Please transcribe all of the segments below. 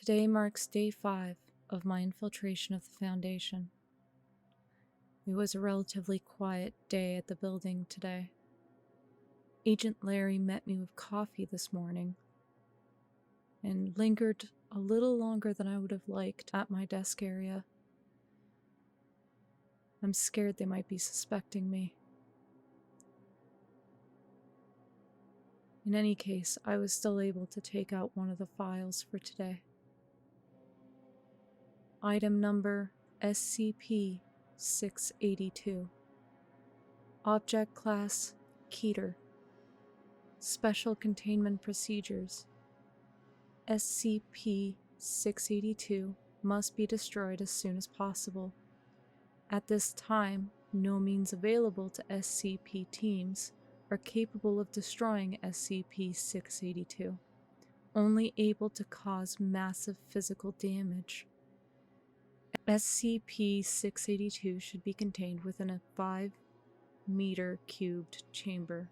Today marks day 5 of my infiltration of the Foundation. It was a relatively quiet day at the building today. Agent Larry met me with coffee this morning and lingered a little longer than I would have liked at my desk area. I'm scared they might be suspecting me. In any case, I was still able to take out one of the files for today. Item number Scp X3x. Object class Keter. Special containment procedures. Scp X3x must be destroyed as soon as possible. At this time, no means available to SCP teams are capable of destroying Scp X3x, only able to cause massive physical damage. Scp X3x should be contained within a 5-meter cubed chamber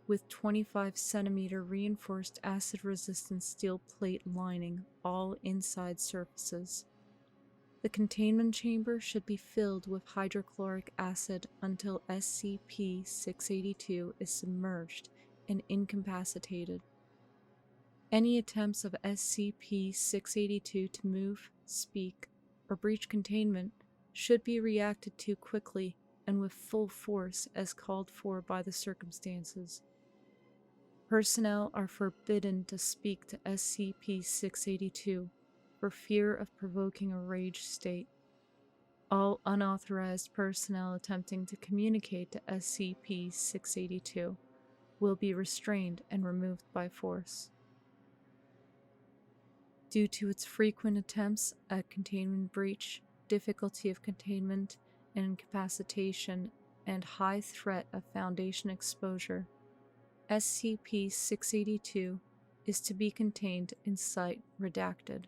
with 25 centimeter reinforced acid-resistant steel plate lining all inside surfaces. The containment chamber should be filled with hydrochloric acid until Scp X3x is submerged and incapacitated. Any attempts of Scp X3x to move, speak, or breach containment should be reacted to quickly and with full force as called for by the circumstances. Personnel are forbidden to speak to Scp X3x for fear of provoking a rage state. All unauthorized personnel attempting to communicate to Scp X3x will be restrained and removed by force. Due to its frequent attempts at containment breach, difficulty of containment and incapacitation, and high threat of Foundation exposure, Scp X3x is to be contained in Site Redacted.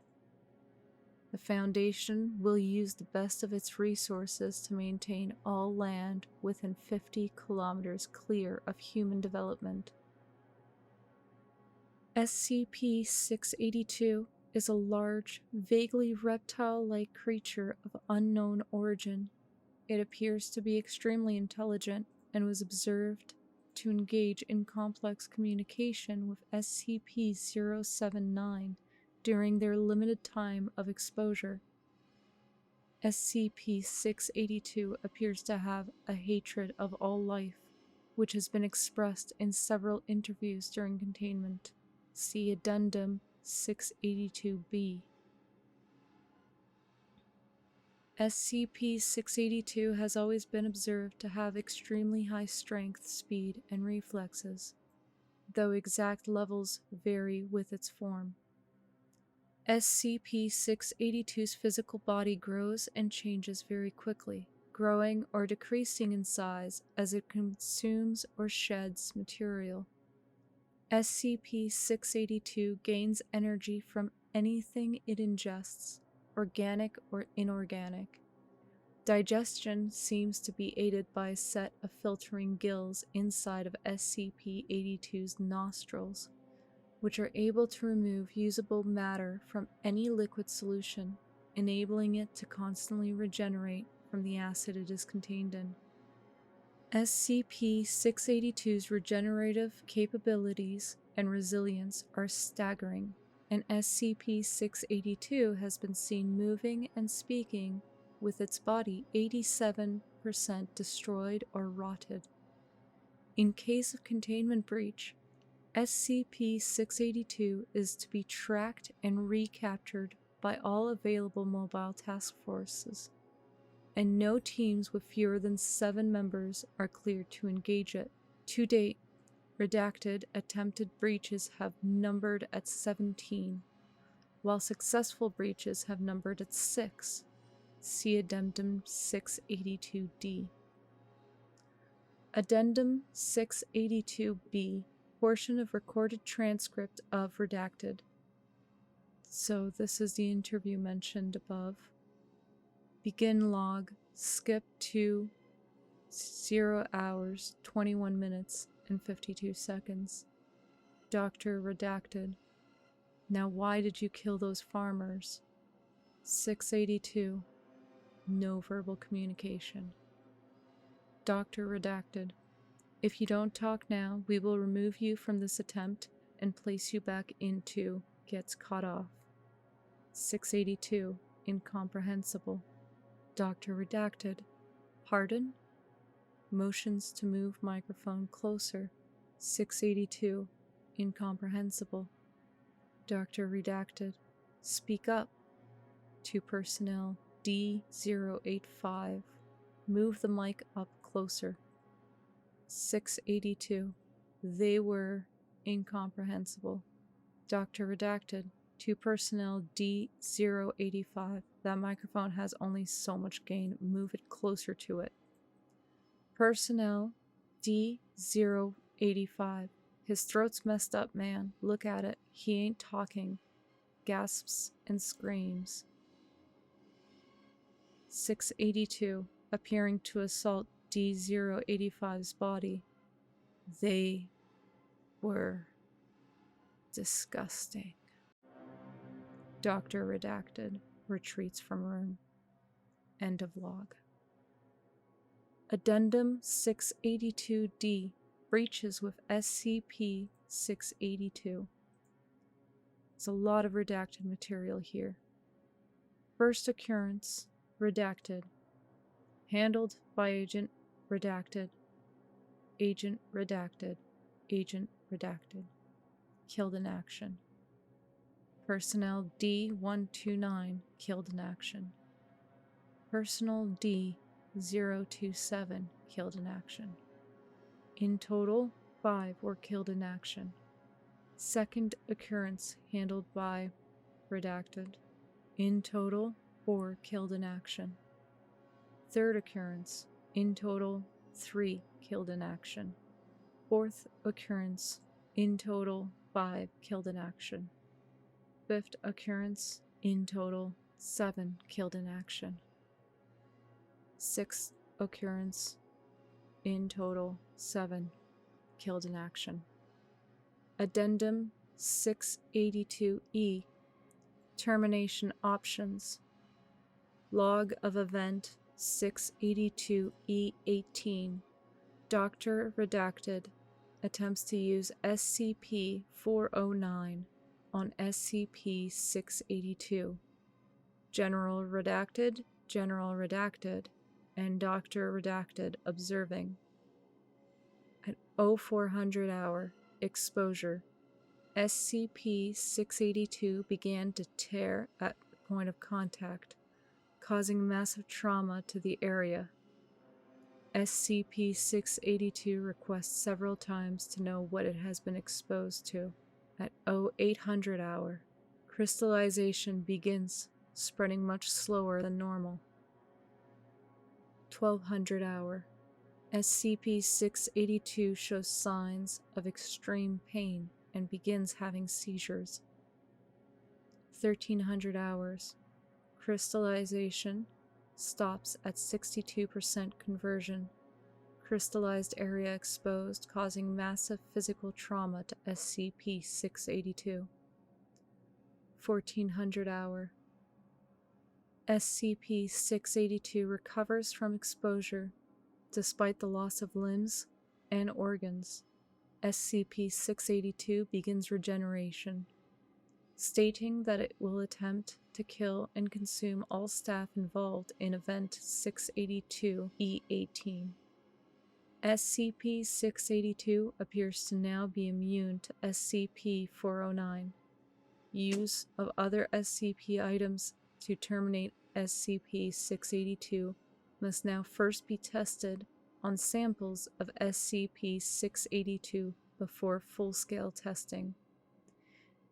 The Foundation will use the best of its resources to maintain all land within 50 kilometers clear of human development. Scp X3x is a large, vaguely reptile-like creature of unknown origin. It appears to be extremely intelligent and was observed to engage in complex communication with SCP-079 during their limited time of exposure. Scp X3x appears to have a hatred of all life, which has been expressed in several interviews during containment. See Addendum 682-B. Scp X3x has always been observed to have extremely high strength, speed, and reflexes, though exact levels vary with its form. Scp X3x's physical body grows and changes very quickly, growing or decreasing in size as it consumes or sheds material. Scp X3x gains energy from anything it ingests, organic or inorganic. Digestion seems to be aided by a set of filtering gills inside of Scp-82's nostrils, which are able to remove usable matter from any liquid solution, enabling it to constantly regenerate from the acid it is contained in. Scp X3x's regenerative capabilities and resilience are staggering, and Scp X3x has been seen moving and speaking with its body 87% destroyed or rotted. In case of containment breach, Scp X3x is to be tracked and recaptured by all available mobile task forces, and no teams with fewer than 7 members are cleared to engage it. To date, redacted attempted breaches have numbered at 17, while successful breaches have numbered at 6. See Addendum 682-D. Addendum 682-B, portion of recorded transcript of redacted. So this is the interview mentioned above. Begin log, skip to 0 hours, 21 minutes, and 52 seconds. Dr. Redacted. Now why did you kill those farmers? 682. No verbal communication. Dr. Redacted. If you don't talk now, we will remove you from this attempt and place you back into gets cut off. 682. Incomprehensible. Dr. Redacted. Pardon? Motions to move microphone closer. 682. Incomprehensible. Dr. Redacted. Speak up. To personnel D085. Move the mic up closer. 682. They were incomprehensible. Dr. Redacted. To personnel D085. That microphone has only so much gain. Move it closer to it. Personnel D085. His throat's messed up, man. Look at it. He ain't talking. Gasps and screams. 682. Appearing to assault D085's body. They were disgusting. Dr. Redacted retreats from room. End of log. Addendum 682D breaches with SCP 682. There's a lot of redacted material here. First occurrence, redacted. Handled by Agent Redacted. Agent Redacted. Agent Redacted. Killed in action. Personnel D129 killed in action. Personnel D027 killed in action. In total, 5 were killed in action. Second occurrence handled by Redacted. In total, 4 killed in action. Third occurrence, in total, 3 killed in action. Fourth occurrence, in total, 5 killed in action. Fifth occurrence, in total, 7 killed in action. Sixth occurrence, in total, 7 killed in action. Addendum 682E. Termination options. Log of event 682E18. Dr. Redacted attempts to use SCP-409 on SCP-682. General Redacted, and Dr. Redacted observing. At 0400 hour, exposure. SCP-682 began to tear at the point of contact, causing massive trauma to the area. SCP-682 requests several times to know what it has been exposed to. At 0800 hour, crystallization begins, spreading much slower than normal. 1200 hour, SCP-682 shows signs of extreme pain and begins having seizures. 1300 hours, crystallization stops at 62% conversion. Crystallized area exposed, causing massive physical trauma to SCP-682. 1400 hour, SCP-682 recovers from exposure despite the loss of limbs and organs. SCP-682 begins regeneration, stating that it will attempt to kill and consume all staff involved in Event 682-E18. SCP-682 appears to now be immune to SCP-409. Use of other SCP items to terminate SCP-682 must now first be tested on samples of SCP-682 before full-scale testing.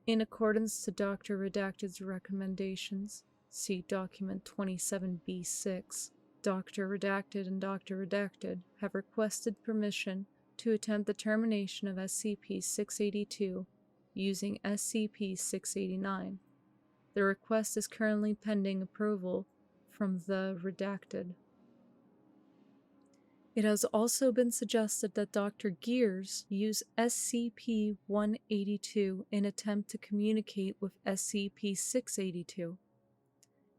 In accordance to Dr. Redacted's recommendations, see Document 27B6, Dr. Redacted and Dr. Redacted have requested permission to attempt the termination of SCP-682 using SCP-689. The request is currently pending approval from the Redacted. It has also been suggested that Dr. Gears use SCP-182 in attempt to communicate with SCP-682.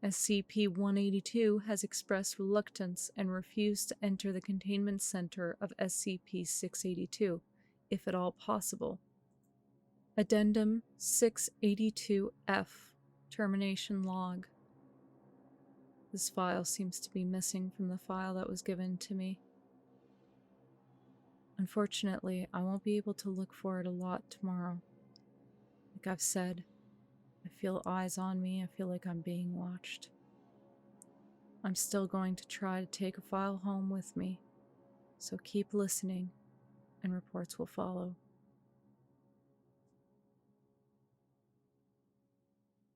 SCP-182 has expressed reluctance and refused to enter the containment center of SCP-682, if at all possible. Addendum 682-F, Termination Log. This file seems to be missing from the file that was given to me. Unfortunately, I won't be able to look for it a lot tomorrow. Like I've said, I feel eyes on me. I feel like I'm being watched. I'm still going to try to take a file home with me, so keep listening, and reports will follow.